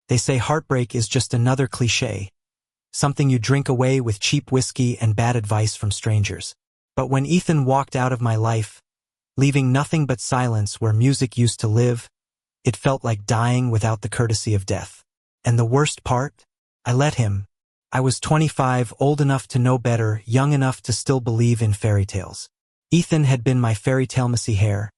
They say heartbreak is just another cliché, something you drink away with cheap whiskey and bad advice from strangers. But when Ethan walked out of my life, leaving nothing but silence where music used to live, it felt like dying without the courtesy of death. And the worst part? I let him. I was 25, old enough to know better, young enough to still believe in fairy tales. Ethan had been my fairy tale messy hair,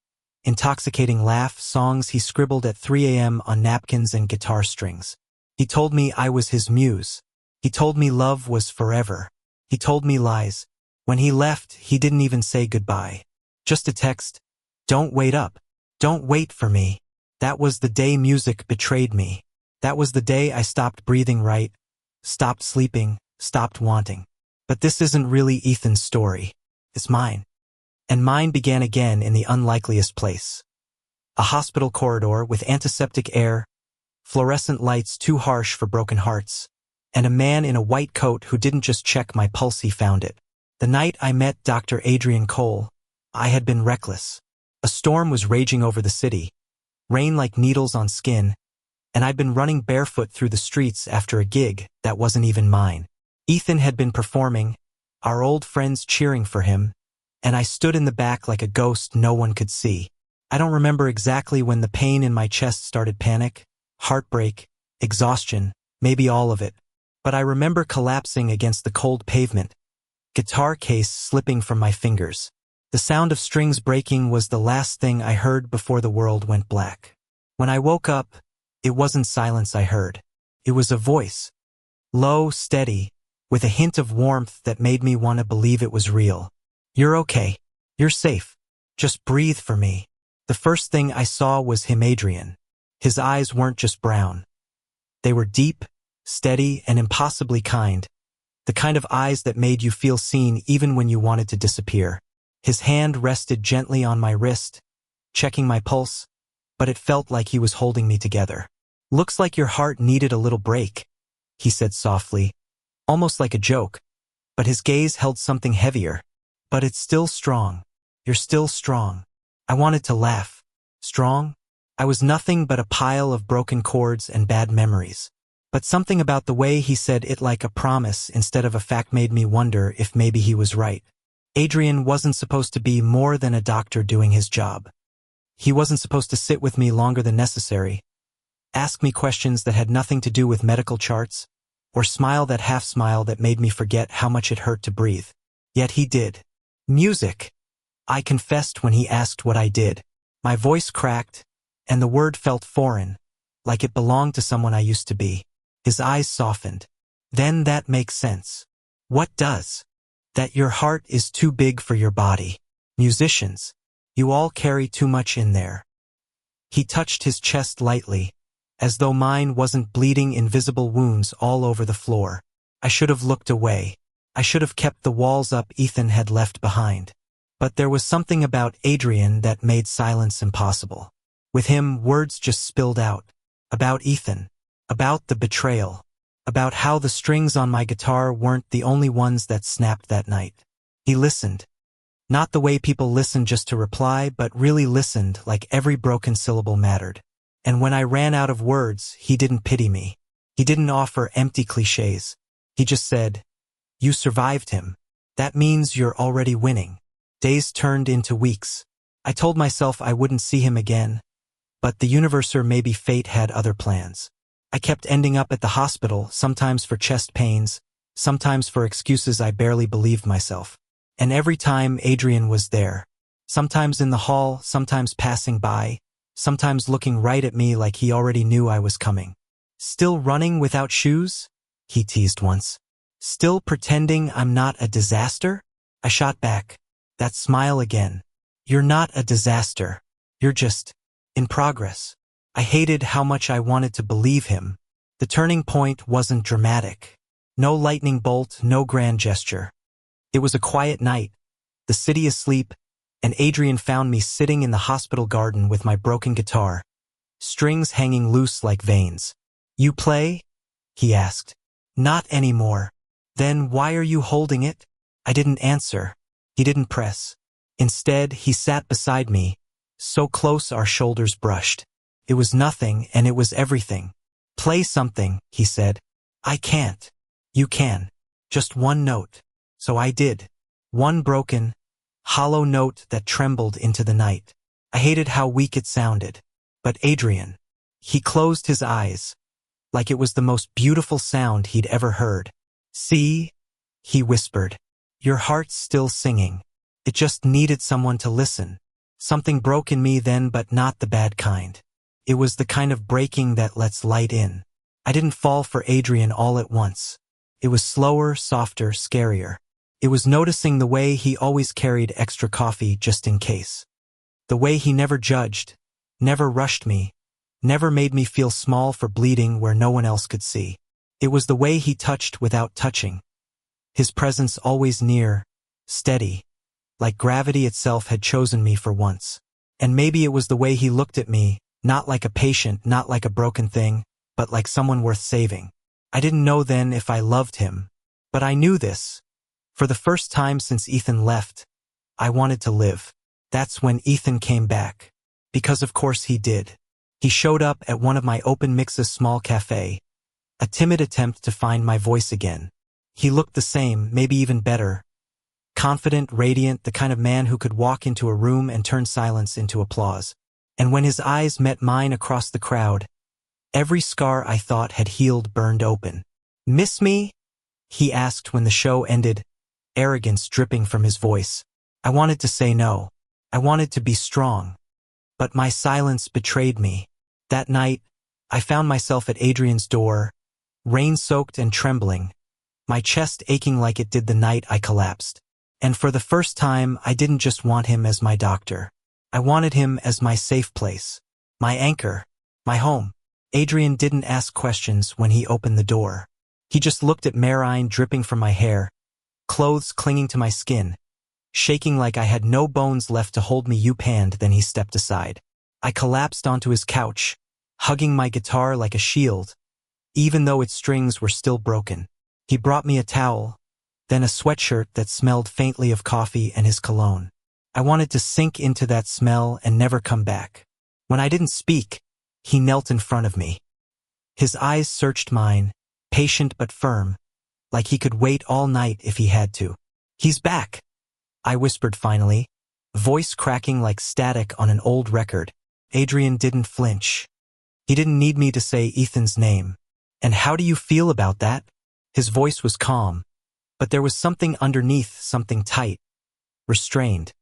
intoxicating laugh, songs he scribbled at 3 a.m. on napkins and guitar strings. He told me I was his muse. He told me love was forever. He told me lies. When he left, he didn't even say goodbye. Just a text, "Don't wait up. Don't wait for me." That was the day music betrayed me. That was the day I stopped breathing right, stopped sleeping, stopped wanting. But this isn't really Ethan's story. It's mine. And mine began again in the unlikeliest place. A hospital corridor with antiseptic air, fluorescent lights too harsh for broken hearts, and a man in a white coat who didn't just check my pulse, he found it. The night I met Dr. Adrian Cole, I had been reckless. A storm was raging over the city, rain like needles on skin, and I'd been running barefoot through the streets after a gig that wasn't even mine. Ethan had been performing, our old friends cheering for him, and I stood in the back like a ghost no one could see. I don't remember exactly when the pain in my chest started: panic, heartbreak, exhaustion, maybe all of it. But I remember collapsing against the cold pavement, guitar case slipping from my fingers. The sound of strings breaking was the last thing I heard before the world went black. When I woke up, it wasn't silence I heard. It was a voice. Low, steady, with a hint of warmth that made me want to believe it was real. "You're okay. You're safe. Just breathe for me." The first thing I saw was him, Adrian. His eyes weren't just brown. They were deep, steady, and impossibly kind. The kind of eyes that made you feel seen even when you wanted to disappear. His hand rested gently on my wrist, checking my pulse, but it felt like he was holding me together. "Looks like your heart needed a little break," he said softly, almost like a joke, but his gaze held something heavier. "But it's still strong. You're still strong." I wanted to laugh. Strong? I was nothing but a pile of broken chords and bad memories. But something about the way he said it like a promise instead of a fact made me wonder if maybe he was right. Adrian wasn't supposed to be more than a doctor doing his job. He wasn't supposed to sit with me longer than necessary, ask me questions that had nothing to do with medical charts, or smile that half smile that made me forget how much it hurt to breathe. Yet he did. "Music," I confessed when he asked what I did. My voice cracked, and the word felt foreign, like it belonged to someone I used to be. His eyes softened. "Then that makes sense." "What does?" "That your heart is too big for your body. Musicians, you all carry too much in there." He touched his chest lightly, as though mine wasn't bleeding invisible wounds all over the floor. I should have looked away. I should have kept the walls up Ethan had left behind. But there was something about Adrian that made silence impossible. With him, words just spilled out. About Ethan. About the betrayal. About how the strings on my guitar weren't the only ones that snapped that night. He listened. Not the way people listen just to reply, but really listened like every broken syllable mattered. And when I ran out of words, he didn't pity me. He didn't offer empty cliches. He just said, "You survived him. That means you're already winning." Days turned into weeks. I told myself I wouldn't see him again, but the universe or maybe fate had other plans. I kept ending up at the hospital, sometimes for chest pains, sometimes for excuses I barely believed myself. And every time Adrian was there. Sometimes in the hall, sometimes passing by, sometimes looking right at me like he already knew I was coming. "Still running without shoes?" he teased once. "Still pretending I'm not a disaster?" I shot back. That smile again. "You're not a disaster. You're just in progress." I hated how much I wanted to believe him. The turning point wasn't dramatic. No lightning bolt, no grand gesture. It was a quiet night, the city asleep, and Adrian found me sitting in the hospital garden with my broken guitar, strings hanging loose like veins. "You play?" he asked. "Not anymore." "Then why are you holding it?" I didn't answer. He didn't press. Instead, he sat beside me, so close our shoulders brushed. It was nothing, and it was everything. Play something, he said. I can't. You can. Just one note. So I did. One broken, hollow note that trembled into the night. I hated how weak it sounded. But Adrian. He closed his eyes, like it was the most beautiful sound he'd ever heard. See? He whispered. Your heart's still singing. It just needed someone to listen. Something broke in me then, but not the bad kind. It was the kind of breaking that lets light in. I didn't fall for Adrian all at once. It was slower, softer, scarier. It was noticing the way he always carried extra coffee just in case. The way he never judged, never rushed me, never made me feel small for bleeding where no one else could see. It was the way he touched without touching. His presence always near, steady, like gravity itself had chosen me for once. And maybe it was the way he looked at me, not like a patient, not like a broken thing, but like someone worth saving. I didn't know then if I loved him, but I knew this. For the first time since Ethan left, I wanted to live. That's when Ethan came back. Because of course he did. He showed up at one of my open mixes small cafe, a timid attempt to find my voice again. He looked the same, maybe even better. Confident, radiant, the kind of man who could walk into a room and turn silence into applause. And when his eyes met mine across the crowd, every scar I thought had healed burned open. Miss me? He asked when the show ended, arrogance dripping from his voice. I wanted to say no. I wanted to be strong. But my silence betrayed me. That night, I found myself at Adrian's door, rain-soaked and trembling, my chest aching like it did the night I collapsed. And for the first time, I didn't just want him as my doctor. I wanted him as my safe place, my anchor, my home. Adrian didn't ask questions when he opened the door. He just looked at marine dripping from my hair, clothes clinging to my skin, shaking like I had no bones left to hold me. You panned, then he stepped aside. I collapsed onto his couch, hugging my guitar like a shield, even though its strings were still broken. He brought me a towel, then a sweatshirt that smelled faintly of coffee and his cologne. I wanted to sink into that smell and never come back. When I didn't speak, he knelt in front of me. His eyes searched mine, patient but firm, like he could wait all night if he had to. He's back, I whispered finally, voice cracking like static on an old record. Adrian didn't flinch. He didn't need me to say Ethan's name. And how do you feel about that? His voice was calm, but there was something underneath, something tight, restrained,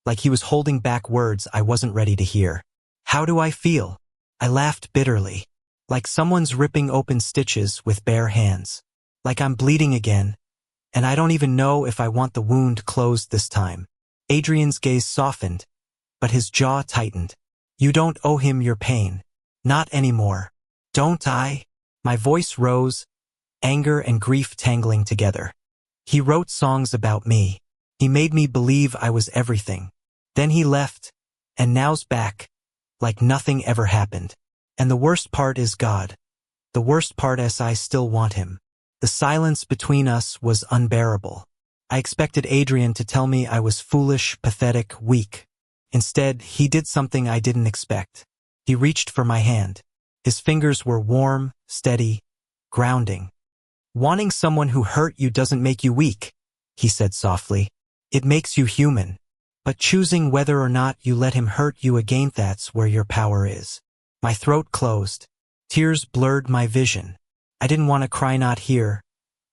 like he was holding back words I wasn't ready to hear. How do I feel? I laughed bitterly, like someone's ripping open stitches with bare hands. Like I'm bleeding again, and I don't even know if I want the wound closed this time. Adrian's gaze softened, but his jaw tightened. You don't owe him your pain. Not anymore. Don't I? My voice rose, anger and grief tangling together. He wrote songs about me. He made me believe I was everything. Then he left, and now's back, like nothing ever happened. And the worst part is God. The worst part is I still want him. The silence between us was unbearable. I expected Adrian to tell me I was foolish, pathetic, weak. Instead, he did something I didn't expect. He reached for my hand. His fingers were warm, steady, grounding. Wanting someone who hurt you doesn't make you weak, he said softly. It makes you human. But choosing whether or not you let him hurt you again, that's where your power is. My throat closed. Tears blurred my vision. I didn't want to cry, not here,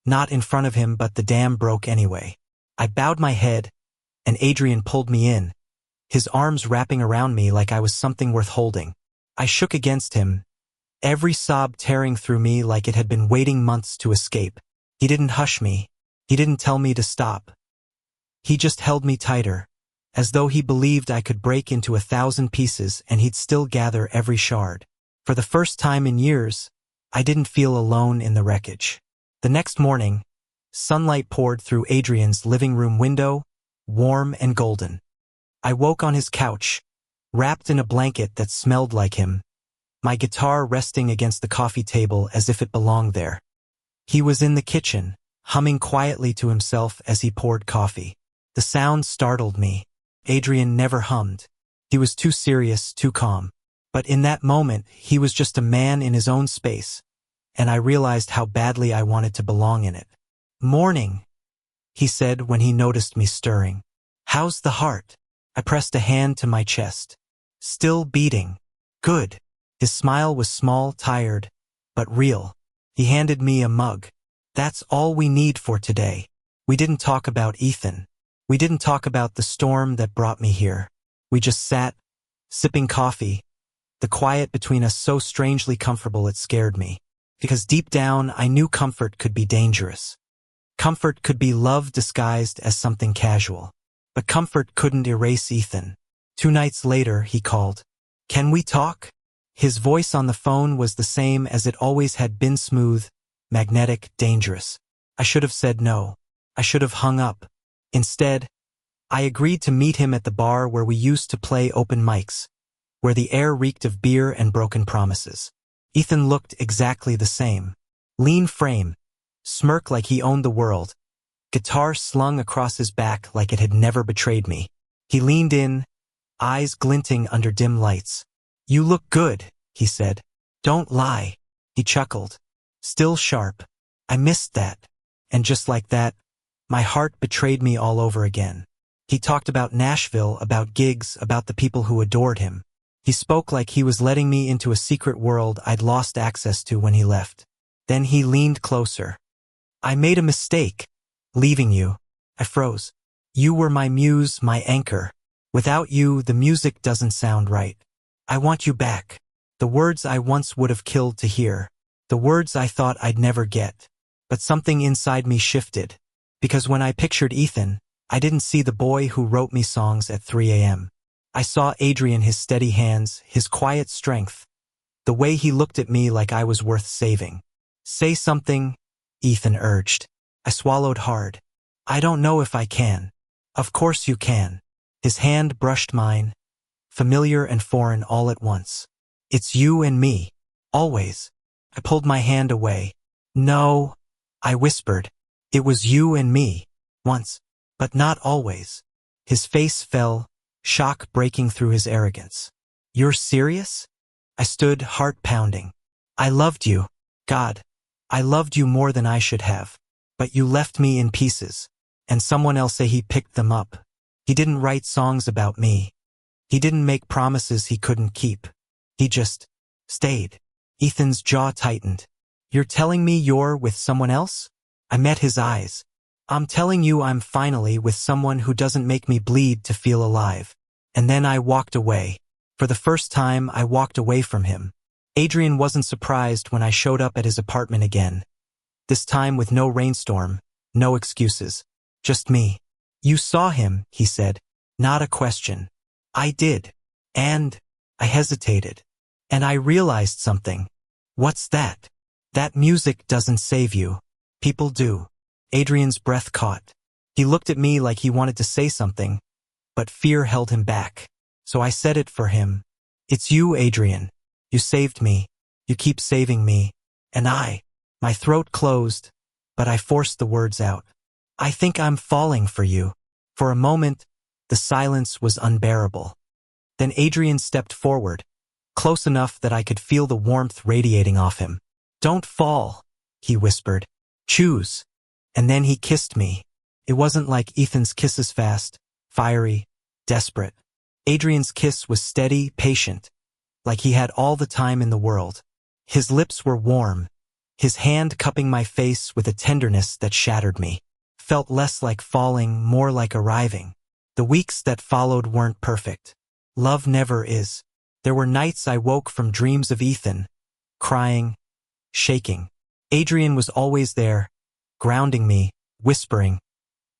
not in front of him, but the dam broke anyway. I bowed my head, and Adrian pulled me in, his arms wrapping around me like I was something worth holding. I shook against him, every sob tearing through me like it had been waiting months to escape. He didn't hush me. He didn't tell me to stop. He just held me tighter, as though he believed I could break into 1,000 pieces and he'd still gather every shard. For the first time in years, I didn't feel alone in the wreckage. The next morning, sunlight poured through Adrian's living room window, warm and golden. I woke on his couch, wrapped in a blanket that smelled like him, my guitar resting against the coffee table as if it belonged there. He was in the kitchen, humming quietly to himself as he poured coffee. The sound startled me. Adrian never hummed. He was too serious, too calm. But in that moment, he was just a man in his own space, and I realized how badly I wanted to belong in it. "Morning," he said when he noticed me stirring. "How's the heart?" I pressed a hand to my chest. "Still beating." "Good." His smile was small, tired, but real. He handed me a mug. "That's all we need for today." We didn't talk about Ethan. We didn't talk about the storm that brought me here. We just sat, sipping coffee, the quiet between us so strangely comfortable it scared me. Because deep down, I knew comfort could be dangerous. Comfort could be love disguised as something casual. But comfort couldn't erase Ethan. 2 nights later, he called. "Can we talk?" His voice on the phone was the same as it always had been: smooth, magnetic, dangerous. I should have said no. I should have hung up. Instead, I agreed to meet him at the bar where we used to play open mics, where the air reeked of beer and broken promises. Ethan looked exactly the same. Lean frame, smirk like he owned the world, guitar slung across his back like it had never betrayed me. He leaned in, eyes glinting under dim lights. "You look good," he said. "Don't lie." He chuckled. Still sharp. I missed that. And just like that, my heart betrayed me all over again. He talked about Nashville, about gigs, about the people who adored him. He spoke like he was letting me into a secret world I'd lost access to when he left. Then he leaned closer. "I made a mistake, leaving you." I froze. "You were my muse, my anchor. Without you, the music doesn't sound right. I want you back." The words I once would have killed to hear. The words I thought I'd never get. But something inside me shifted. Because when I pictured Ethan, I didn't see the boy who wrote me songs at 3 a.m. I saw Adrian, his steady hands, his quiet strength, the way he looked at me like I was worth saving. "Say something," Ethan urged. I swallowed hard. "I don't know if I can." "Of course you can." His hand brushed mine, familiar and foreign all at once. "It's you and me. Always." I pulled my hand away. "No," I whispered. "It was you and me. Once. But not always." His face fell, shock breaking through his arrogance. "You're serious?" I stood, heart pounding. "I loved you. God, I loved you more than I should have. But you left me in pieces." And someone else say he picked them up. He didn't write songs about me. He didn't make promises he couldn't keep. He just stayed. Ethan's jaw tightened. "You're telling me you're with someone else?" I met his eyes. "I'm telling you I'm finally with someone who doesn't make me bleed to feel alive." And then I walked away. For the first time, I walked away from him. Adrian wasn't surprised when I showed up at his apartment again. This time with no rainstorm, no excuses. Just me. "You saw him," he said. Not a question. I did. And I hesitated. And I realized something. "What's that?" "That music doesn't save you. People do." Adrian's breath caught. He looked at me like he wanted to say something, but fear held him back. So I said it for him. "It's you, Adrian. You saved me. You keep saving me. And my throat closed, but I forced the words out. "I think I'm falling for you." For a moment, the silence was unbearable. Then Adrian stepped forward, close enough that I could feel the warmth radiating off him. "Don't fall," he whispered. "Choose." And then he kissed me. It wasn't like Ethan's kisses, fast, fiery, desperate. Adrian's kiss was steady, patient, like he had all the time in the world. His lips were warm, his hand cupping my face with a tenderness that shattered me. Felt less like falling, more like arriving. The weeks that followed weren't perfect. Love never is. There were nights I woke from dreams of Ethan, crying, shaking. Adrian was always there, grounding me, whispering,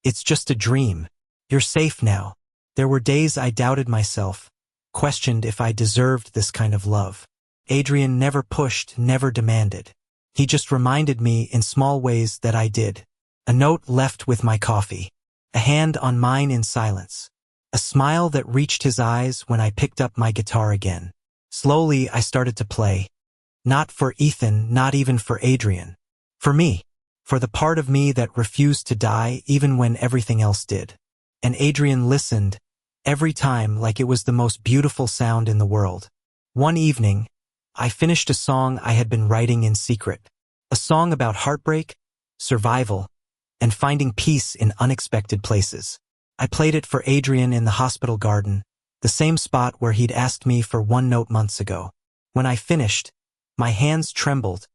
"It's just a dream. You're safe now." There were days I doubted myself, questioned if I deserved this kind of love. Adrian never pushed, never demanded. He just reminded me in small ways that I did. A note left with my coffee. A hand on mine in silence. A smile that reached his eyes when I picked up my guitar again. Slowly, I started to play. Not for Ethan, not even for Adrian. For me. For the part of me that refused to die even when everything else did. And Adrian listened, every time like it was the most beautiful sound in the world. One evening, I finished a song I had been writing in secret. A song about heartbreak, survival, and finding peace in unexpected places. I played it for Adrian in the hospital garden, the same spot where he'd asked me for one note months ago. When I finished, my hands trembled,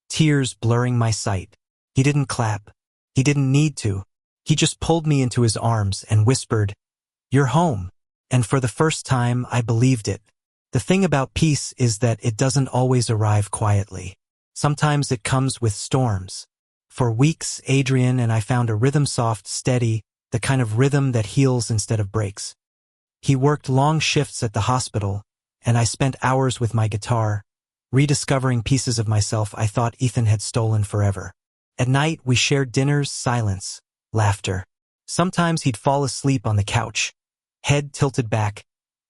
tears blurring my sight. He didn't clap. He didn't need to. He just pulled me into his arms and whispered, "You're home." And for the first time, I believed it. The thing about peace is that it doesn't always arrive quietly. Sometimes it comes with storms. For weeks, Adrian and I found a rhythm soft, steady, the kind of rhythm that heals instead of breaks. He worked long shifts at the hospital, and I spent hours with my guitar, rediscovering pieces of myself I thought Ethan had stolen forever. At night, we shared dinners, silence, laughter. Sometimes he'd fall asleep on the couch, head tilted back,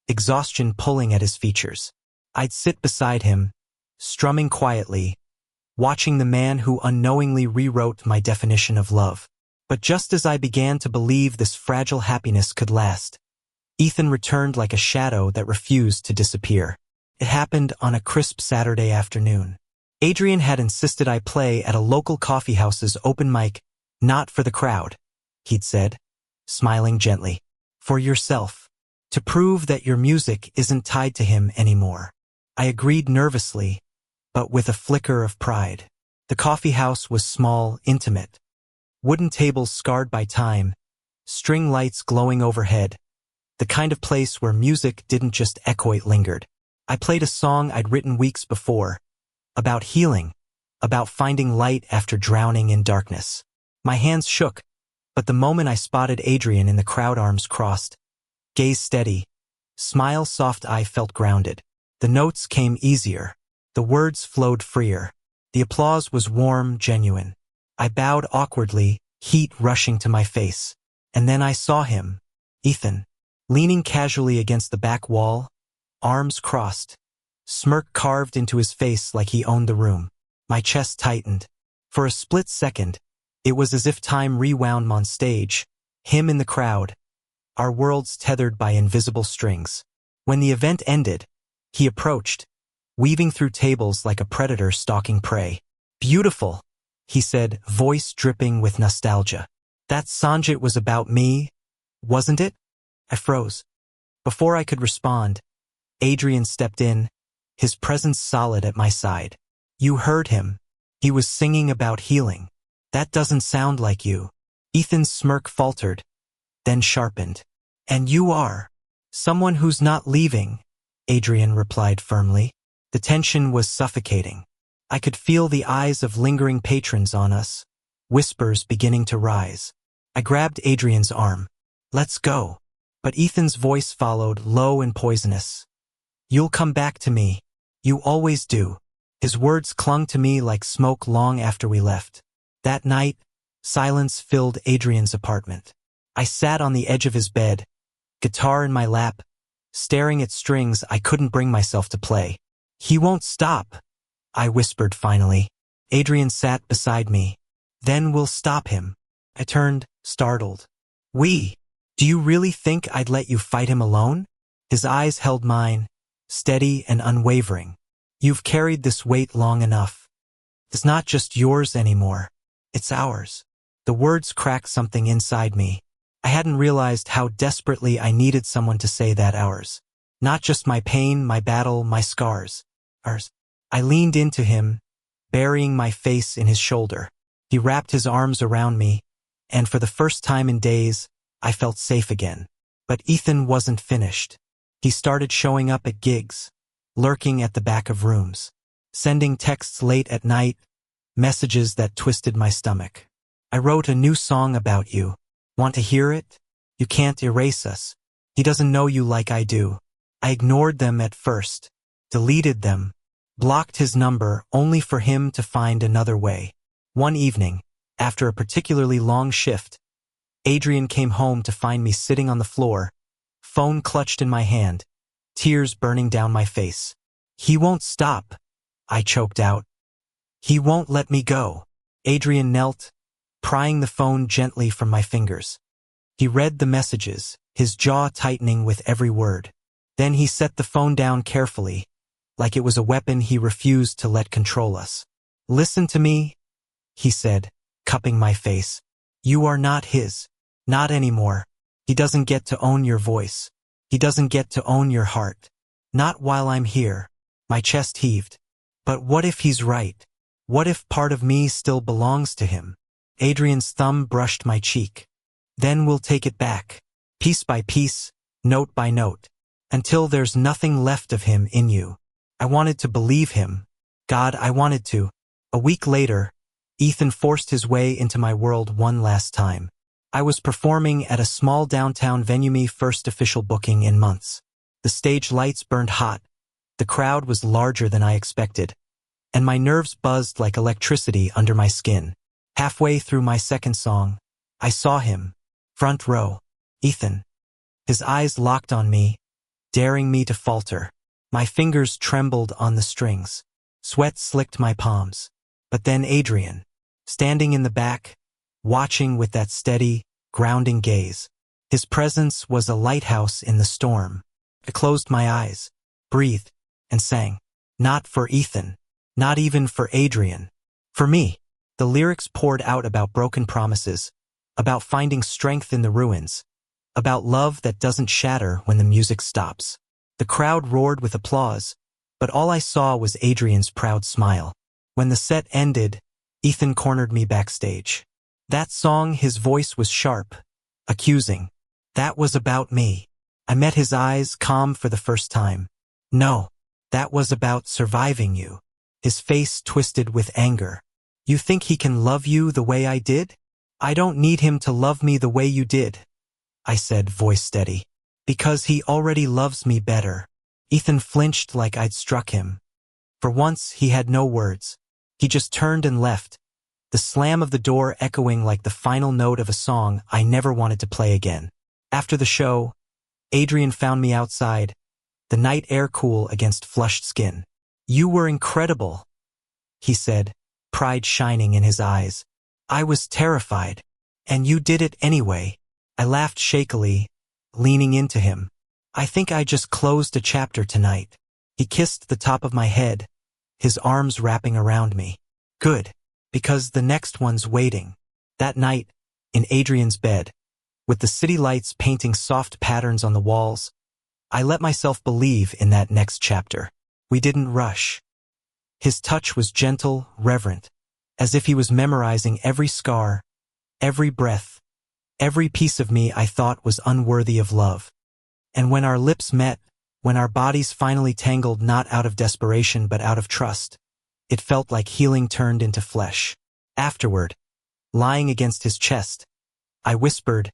exhaustion pulling at his features. I'd sit beside him, strumming quietly, watching the man who unknowingly rewrote my definition of love. But just as I began to believe this fragile happiness could last, Ethan returned like a shadow that refused to disappear. It happened on a crisp Saturday afternoon. Adrian had insisted I play at a local coffeehouse's open mic, not for the crowd, he'd said, smiling gently. For yourself. To prove that your music isn't tied to him anymore. I agreed nervously, but with a flicker of pride. The coffeehouse was small, intimate. Wooden tables scarred by time, string lights glowing overhead, the kind of place where music didn't just echo, it lingered. I played a song I'd written weeks before, about healing, about finding light after drowning in darkness. My hands shook, but the moment I spotted Adrian in the crowd, arms crossed, gaze steady, smile soft, I felt grounded. The notes came easier. The words flowed freer. The applause was warm, genuine. I bowed awkwardly, heat rushing to my face. And then I saw him, Ethan, leaning casually against the back wall, arms crossed, smirk carved into his face like he owned the room. My chest tightened. For a split second, it was as if time rewound on stage, him in the crowd, our worlds tethered by invisible strings. When the event ended, he approached, weaving through tables like a predator stalking prey. "Beautiful," he said, voice dripping with nostalgia. "That Sanjit was about me, wasn't it?" I froze. Before I could respond, Adrian stepped in, his presence solid at my side. "You heard him. He was singing about healing. That doesn't sound like you." Ethan's smirk faltered, then sharpened. "And you are someone who's not leaving," Adrian replied firmly. The tension was suffocating. I could feel the eyes of lingering patrons on us, whispers beginning to rise. I grabbed Adrian's arm. "Let's go." But Ethan's voice followed, low and poisonous. "You'll come back to me. You always do." His words clung to me like smoke long after we left. That night, silence filled Adrian's apartment. I sat on the edge of his bed, guitar in my lap, staring at strings I couldn't bring myself to play. "He won't stop," I whispered finally. Adrian sat beside me. "Then we'll stop him." I turned, startled. "We? Do you really think I'd let you fight him alone?" His eyes held mine, steady and unwavering. "You've carried this weight long enough. It's not just yours anymore. It's ours." The words cracked something inside me. I hadn't realized how desperately I needed someone to say that. Ours. Not just my pain, my battle, my scars. Ours. I leaned into him, burying my face in his shoulder. He wrapped his arms around me, and for the first time in days, I felt safe again. But Ethan wasn't finished. He started showing up at gigs, lurking at the back of rooms, sending texts late at night, messages that twisted my stomach. "I wrote a new song about you. Want to hear it? You can't erase us." He doesn't know you like I do. I ignored them at first, deleted them, blocked his number only for him to find another way. One evening, after a particularly long shift, Adrian came home to find me sitting on the floor, phone clutched in my hand, tears burning down my face. "He won't stop," I choked out. "He won't let me go." Adrian knelt, prying the phone gently from my fingers. He read the messages, his jaw tightening with every word. Then he set the phone down carefully, like it was a weapon he refused to let control us. "Listen to me," he said, cupping my face. You are not his. Not anymore. He doesn't get to own your voice. He doesn't get to own your heart. Not while I'm here. My chest heaved. But what if he's right? What if part of me still belongs to him? Adrian's thumb brushed my cheek. Then we'll take it back. Piece by piece, note by note. Until there's nothing left of him in you. I wanted to believe him. God, I wanted to. A week later, Ethan forced his way into my world one last time. I was performing at a small downtown venue, my first official booking in months. The stage lights burned hot. The crowd was larger than I expected. And my nerves buzzed like electricity under my skin. Halfway through my second song, I saw him. Front row. Ethan. His eyes locked on me, daring me to falter. My fingers trembled on the strings. Sweat slicked my palms. But then Adrian, standing in the back, watching with that steady, grounding gaze. His presence was a lighthouse in the storm. I closed my eyes, breathed, and sang. Not for Ethan. Not even for Adrian. For me. The lyrics poured out about broken promises, about finding strength in the ruins, about love that doesn't shatter when the music stops. The crowd roared with applause, but all I saw was Adrian's proud smile. When the set ended, Ethan cornered me backstage. That song, his voice was sharp, accusing. That was about me. I met his eyes, calm for the first time. No, that was about surviving you. His face twisted with anger. You think he can love you the way I did? I don't need him to love me the way you did, I said, voice steady. Because he already loves me better. Ethan flinched like I'd struck him. For once, he had no words. He just turned and left, the slam of the door echoing like the final note of a song I never wanted to play again. After the show, Adrian found me outside, the night air cool against flushed skin. You were incredible, he said, pride shining in his eyes. I was terrified. And you did it anyway. I laughed shakily, leaning into him. I think I just closed a chapter tonight. He kissed the top of my head, his arms wrapping around me. Good, because the next one's waiting. That night, in Adrian's bed, with the city lights painting soft patterns on the walls, I let myself believe in that next chapter. We didn't rush. His touch was gentle, reverent, as if he was memorizing every scar, every breath, every piece of me I thought was unworthy of love. And when our lips met, when our bodies finally tangled not out of desperation but out of trust, it felt like healing turned into flesh. Afterward, lying against his chest, I whispered,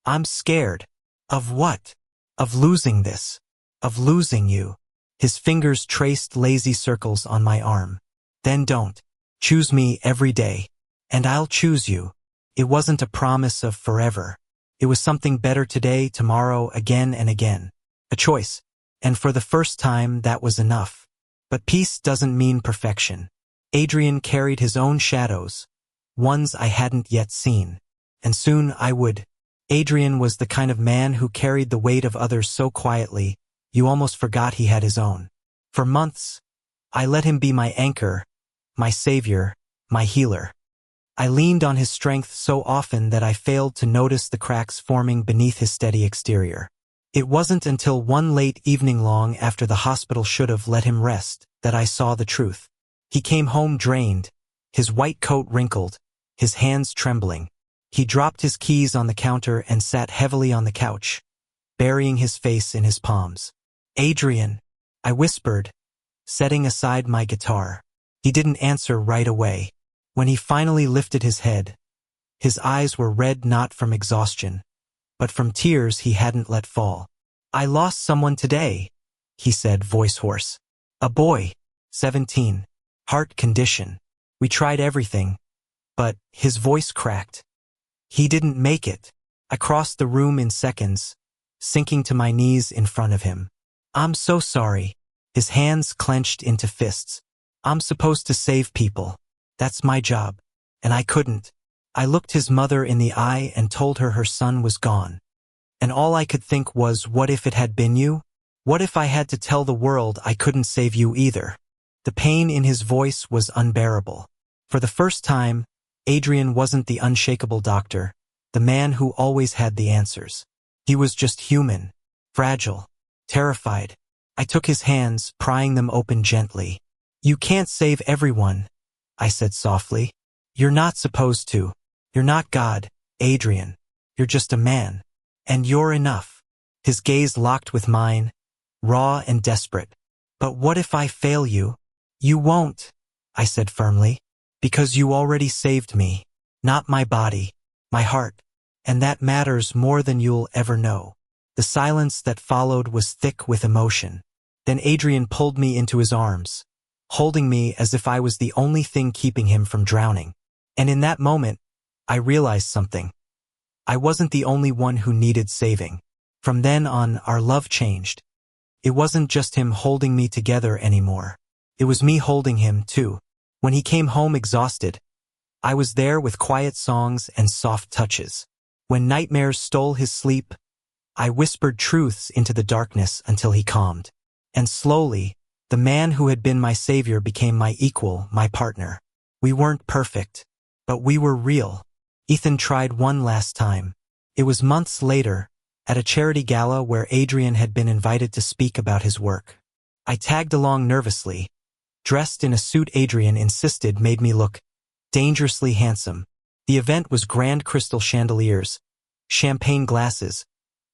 I'm scared. Of what? Of losing this. Of losing you. His fingers traced lazy circles on my arm. Then don't. Choose me every day. And I'll choose you. It wasn't a promise of forever. It was something better today, tomorrow, again and again. A choice. And for the first time, that was enough. But peace doesn't mean perfection. Adrian carried his own shadows, ones I hadn't yet seen. And soon I would. Adrian was the kind of man who carried the weight of others so quietly, you almost forgot he had his own. For months, I let him be my anchor, my savior, my healer. I leaned on his strength so often that I failed to notice the cracks forming beneath his steady exterior. It wasn't until one late evening long after the hospital should have let him rest that I saw the truth. He came home drained, his white coat wrinkled, his hands trembling. He dropped his keys on the counter and sat heavily on the couch, burying his face in his palms. Adrian, I whispered, setting aside my guitar. He didn't answer right away. When he finally lifted his head, his eyes were red not from exhaustion, but from tears he hadn't let fall. I lost someone today, he said, voice hoarse. A boy, 17, heart condition. We tried everything, but his voice cracked. He didn't make it. I crossed the room in seconds, sinking to my knees in front of him. I'm so sorry. His hands clenched into fists. I'm supposed to save people. That's my job. And I couldn't. I looked his mother in the eye and told her her son was gone. And all I could think was, what if it had been you? What if I had to tell the world I couldn't save you either? The pain in his voice was unbearable. For the first time, Adrian wasn't the unshakable doctor, the man who always had the answers. He was just human, fragile, terrified. I took his hands, prying them open gently. "You can't save everyone," I said softly. "You're not supposed to. You're not God, Adrian. You're just a man. And you're enough." His gaze locked with mine, raw and desperate. "But what if I fail you?" "You won't," I said firmly, "because you already saved me. Not my body, my heart. And that matters more than you'll ever know." The silence that followed was thick with emotion. Then Adrian pulled me into his arms, holding me as if I was the only thing keeping him from drowning. And in that moment, I realized something. I wasn't the only one who needed saving. From then on, our love changed. It wasn't just him holding me together anymore. It was me holding him, too. When he came home exhausted, I was there with quiet songs and soft touches. When nightmares stole his sleep, I whispered truths into the darkness until he calmed. And slowly, the man who had been my savior became my equal, my partner. We weren't perfect, but we were real. Ethan tried one last time. It was months later, at a charity gala where Adrian had been invited to speak about his work. I tagged along nervously, dressed in a suit Adrian insisted made me look dangerously handsome. The event was grand crystal chandeliers, champagne glasses,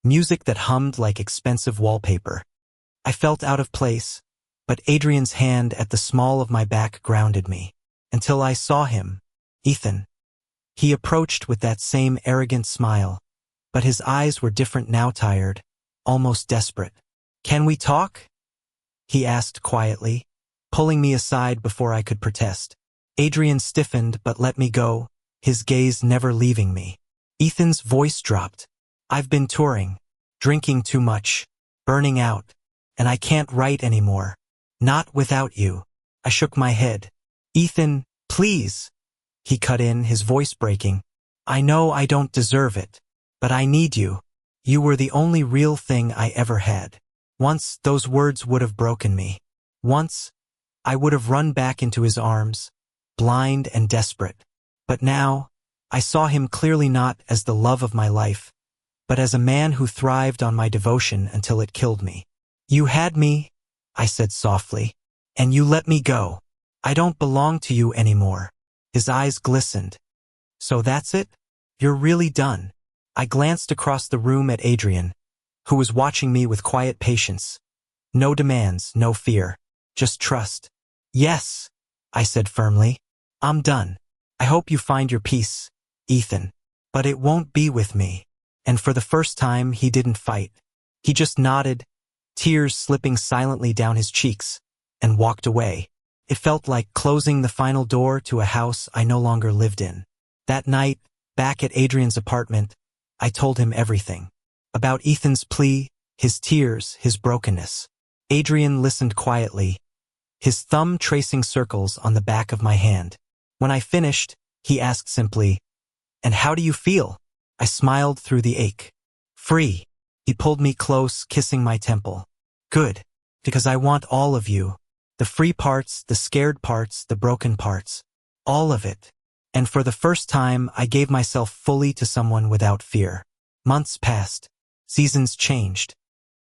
music that hummed like expensive wallpaper. I felt out of place, but Adrian's hand at the small of my back grounded me. Until I saw him, Ethan. He approached with that same arrogant smile, but his eyes were different now, tired, almost desperate. "Can we talk?" he asked quietly, pulling me aside before I could protest. Adrian stiffened but let me go, his gaze never leaving me. Ethan's voice dropped. "I've been touring, drinking too much, burning out, and I can't write anymore. Not without you." I shook my head. "Ethan, please," he cut in, his voice breaking. "I know I don't deserve it, but I need you. You were the only real thing I ever had." Once, those words would have broken me. Once, I would have run back into his arms, blind and desperate. But now, I saw him clearly, not as the love of my life, but as a man who thrived on my devotion until it killed me. "You had me," I said softly, "and you let me go. I don't belong to you anymore." His eyes glistened. "So that's it? You're really done?" I glanced across the room at Adrian, who was watching me with quiet patience. No demands, no fear, just trust. "Yes," I said firmly. "I'm done. I hope you find your peace, Ethan. But it won't be with me." And for the first time, he didn't fight. He just nodded, tears slipping silently down his cheeks, and walked away. It felt like closing the final door to a house I no longer lived in. That night, back at Adrian's apartment, I told him everything. About Ethan's plea, his tears, his brokenness. Adrian listened quietly, his thumb tracing circles on the back of my hand. When I finished, he asked simply, "And how do you feel?" I smiled through the ache. "Free." He pulled me close, kissing my temple. "Good, because I want all of you. The free parts, the scared parts, the broken parts. All of it." And for the first time, I gave myself fully to someone without fear. Months passed. Seasons changed.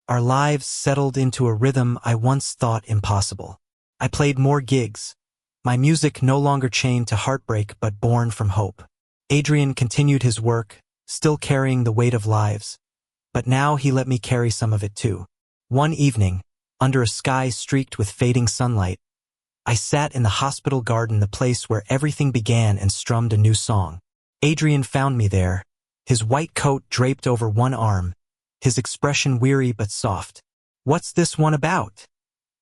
Our lives settled into a rhythm I once thought impossible. I played more gigs, my music no longer chained to heartbreak but born from hope. Adrian continued his work, still carrying the weight of lives, but now he let me carry some of it too. One evening, under a sky streaked with fading sunlight, I sat in the hospital garden, the place where everything began, and strummed a new song. Adrian found me there, his white coat draped over one arm, his expression weary but soft. "What's this one about?"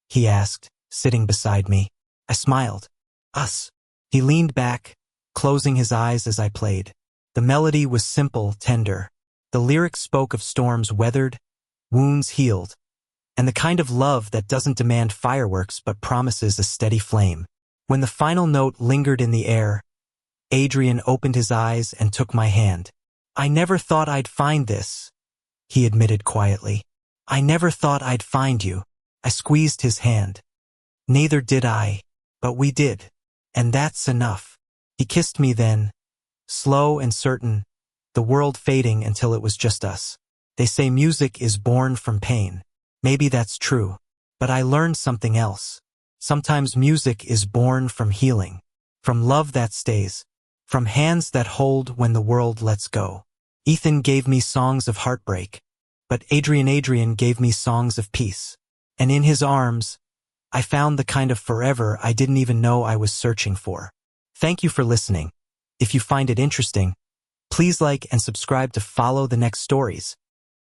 he asked, sitting beside me. I smiled. "Us." He leaned back, closing his eyes as I played. The melody was simple, tender. The lyrics spoke of storms weathered, wounds healed, and the kind of love that doesn't demand fireworks but promises a steady flame. When the final note lingered in the air, Adrian opened his eyes and took my hand. "I never thought I'd find this," he admitted quietly. "I never thought I'd find you." I squeezed his hand. "Neither did I, but we did. And that's enough." He kissed me then, slow and certain, the world fading until it was just us. They say music is born from pain. Maybe that's true. But I learned something else. Sometimes music is born from healing, from love that stays, from hands that hold when the world lets go. Ethan gave me songs of heartbreak, but Adrian gave me songs of peace. And in his arms, I found the kind of forever I didn't even know I was searching for. Thank you for listening. If you find it interesting, please like and subscribe to follow the next stories.